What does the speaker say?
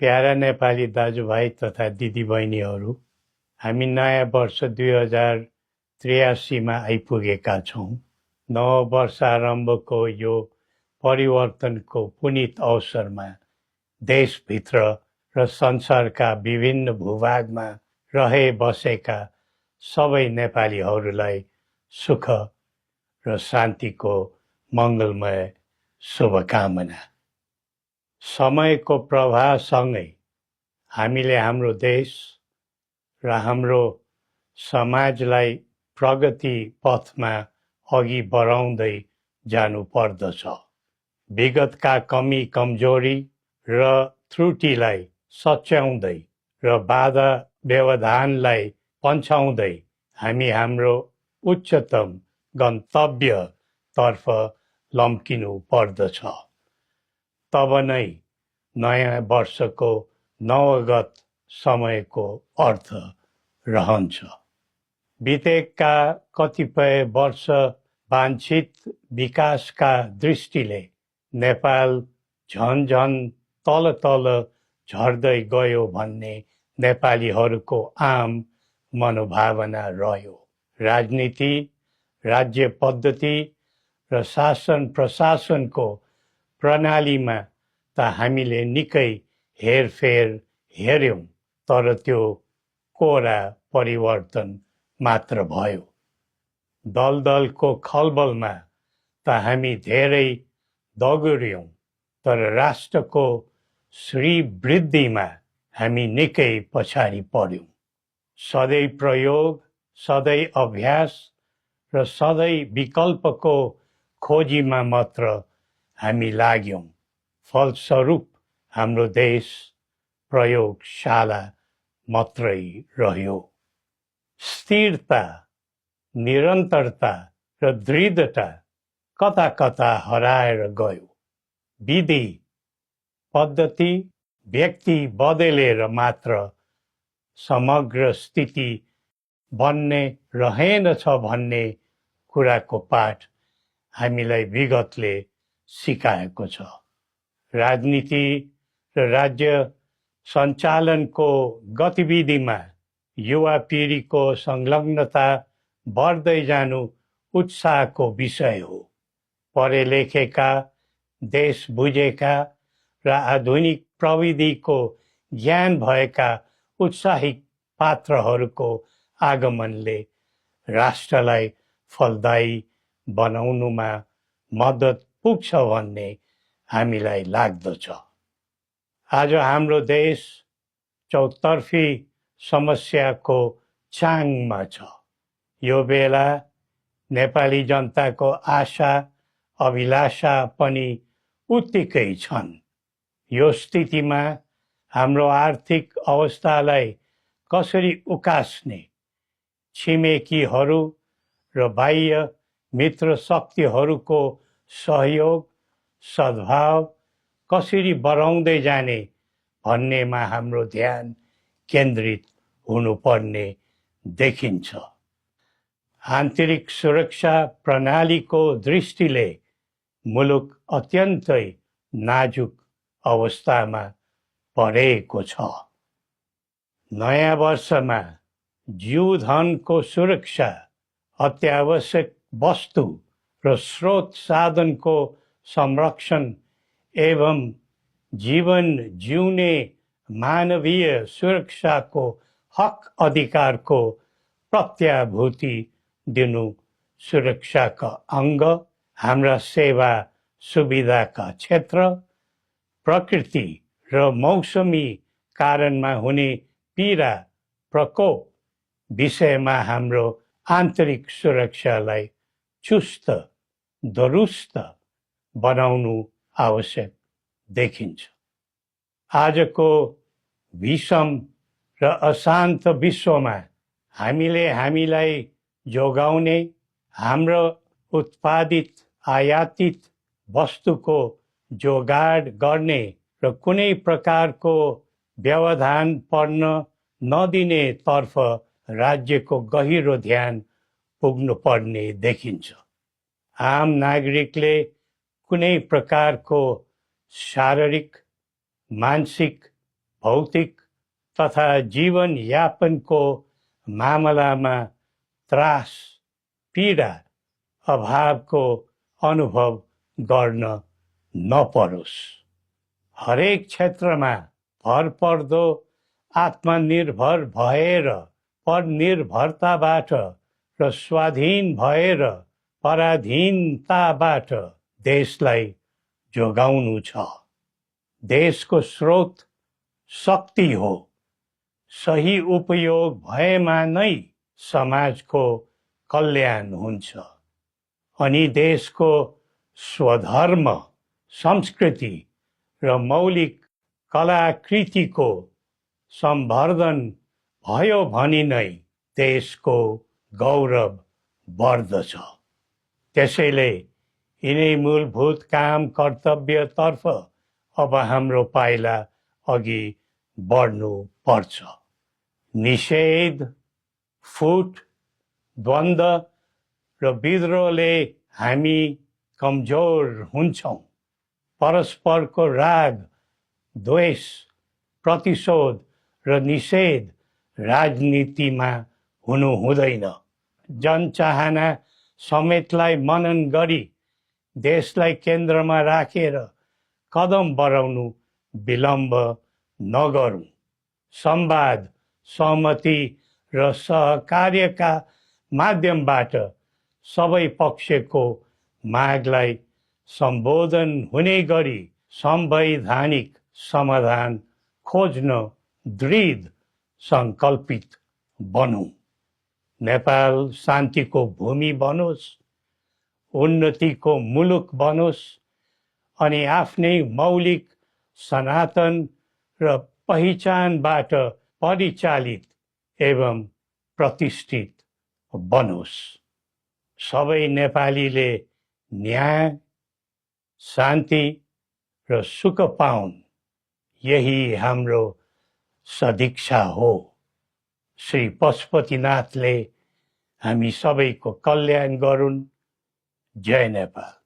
Para Nepali दाजुभाइ तथा दिदीबहिनीहरू, हामी नयाँ वर्ष 2083 आइपुगेका छौँ। नव वर्ष आरम्भको यो परिवर्तनको पुनित अवसरमा देशभित्र र संसारका विभिन्न भूभागमा रहे बसेका सबै नेपालीहरूलाई सुख र शान्तिको मङ्गलमय शुभकामना। समयको प्रवाहसँगै हामीले हाम्रो देश र हाम्रो समाजलाई प्रगति पथमा अघि बढाउँदै जानु पर्दछ। विगतका कमी कमजोरी र त्रुटिलाई सच्याउँदै र बाधा व्यवधानलाई पन्छाउँदै हामी हाम्रो उच्चतम गन्तव्यतर्फ लम्किनु पर्दछ। तब नै नयाँ वर्षको नवगत समयको अर्थ रहन्छ। बितेका कतिपय वर्ष वाञ्छित विकासका दृष्टिले नेपाल झन तल तल झर्दै गयो भन्ने नेपालीहरूको आम मनोभावना रह्यो। राजनीति, राज्य पद्धति र शासन प्रशासनको प्रणालीमा त हामीले निकै हेरफेर हेर्यौं, तर त्यो कोरा परिवर्तन मात्र भयो। दलदलको खलबलमा त हामी धेरै दगुर्यौं, तर राष्ट्रको श्रीवृद्धिमा हामी निकै पछाडि पर्यौं। सधैँ प्रयोग, सधैँ अभ्यास र सधैँ विकल्पको खोजीमा मात्र हामी लाग्यौं। फलस्वरूप हाम्रो देश प्रयोगशाला मात्रै रह्यो। स्थिरता, निरन्तरता र दृढता कता कता हराएर गयो। विधि पद्धति व्यक्ति बदलेर मात्र समग्र स्थिति बन्ने रहेनछ भन्ने कुराको पाठ हामीलाई विगतले सिकाएको छ। राजनीति र राज्य सञ्चालनको गतिविधिमा युवा पिँढीको संलग्नता बढ्दै जानु उत्साहको विषय हो। पढे लेखेका, देश बुझेका र आधुनिक प्रविधिको ज्ञान भएका उत्साही पात्रहरूको आगमनले राष्ट्रलाई फलदायी बनाउनुमा मद्दत पुग्छ भन्ने हामीलाई लाग्दछ। आज हाम्रो देश चौतर्फी समस्याको चाङमा छ। यो बेला नेपाली जनताको आशा अभिलाषा पनि उत्तिकै छन्। यो स्थितिमा हाम्रो आर्थिक अवस्थालाई कसरी उकास्ने, छिमेकीहरू र बाह्य मित्र शक्तिहरूको सहयोग सद्भाव कसरी बढाउँदै जाने भन्नेमा हाम्रो ध्यान केन्द्रित हुनुपर्ने देखिन्छ। आन्तरिक सुरक्षा प्रणालीको दृष्टिले मुलुक अत्यन्तै नाजुक अवस्थामा परेको छ। नयाँ वर्षमा जीवधनको सुरक्षा, अत्यावश्यक वस्तु र स्रोत साधनको संरक्षण एवं जीवन जिउने मानवीय सुरक्षाको हक अधिकारको प्रत्याभूति दिनु सुरक्षाका अङ्ग। हाम्रा सेवा सुविधाका क्षेत्र, प्रकृति र मौसमी कारणमा हुने पीडा प्रकोप विषयमा हाम्रो आन्तरिक सुरक्षालाई चुस्त दुरुस्त बनाउनु आवश्यक देखिन्छ। आजको विषम र अशान्त विश्वमा हामीलाई जोगाउने, हाम्रो उत्पादित आयातित वस्तुको जोगाड गर्ने र कुनै प्रकारको व्यवधान पर्न नदिने तर्फ राज्यको गहिरो ध्यान पुग्नुपर्ने देखिन्छ। आम नागरिकले कुनै प्रकारको शारीरिक, मानसिक भौतिक तथा जीवनयापनको मामलामा त्रास पीडा अभावको अनुभव गर्न नपरोस्। हरेक क्षेत्रमा भरपर्दो आत्मनिर्भर भएर परनिर्भरताबाट र स्वाधीन भएर पराधीनताबाट देशलाई जोगाउनु छ। देशको स्रोत शक्ति हो। सही उपयोग भएमा नै समाजको कल्याण हुन्छ अनि देशको स्वधर्म, संस्कृति र मौलिक कलाकृतिको सम्वर्धन भयो भने नै देशको गौरव बढ्दछ। त्यसैले यिनै मूलभूत काम कर्तव्यतर्फ अब हाम्रो पाइला अघि बढ्नु पर्छ। निषेध, फुट, द्वन्द्व र विद्रोहले हामी कमजोर हुन्छौँ। परस्परको राग, द्वेष, प्रतिशोध र निषेध राजनीतिमा हुनु हुँदैन। जनचाहना समेतलाई मनन गरी देशलाई केन्द्रमा राखेर कदम बढाउनु विलम्ब नगरौँ। संवाद, सहमति र सहकार्यका माध्यमबाट सबै पक्षको मागलाई सम्बोधन हुने गरी संवैधानिक समाधान खोज्न दृढ सङ्कल्पित बनौँ। नेपाल शान्तिको भूमि बनोस्, उन्नतिको मुलुक बनोस् अनि आफ्नै मौलिक सनातन र पहिचानबाट परिचालित एवं प्रतिष्ठित बनोस्। सबै नेपालीले न्याय, शान्ति र सुख पाउन्, यही हाम्रो सदिच्छा हो। श्री पशुपतिनाथले हामी सबैको कल्याण गरून्। जय नेपाल।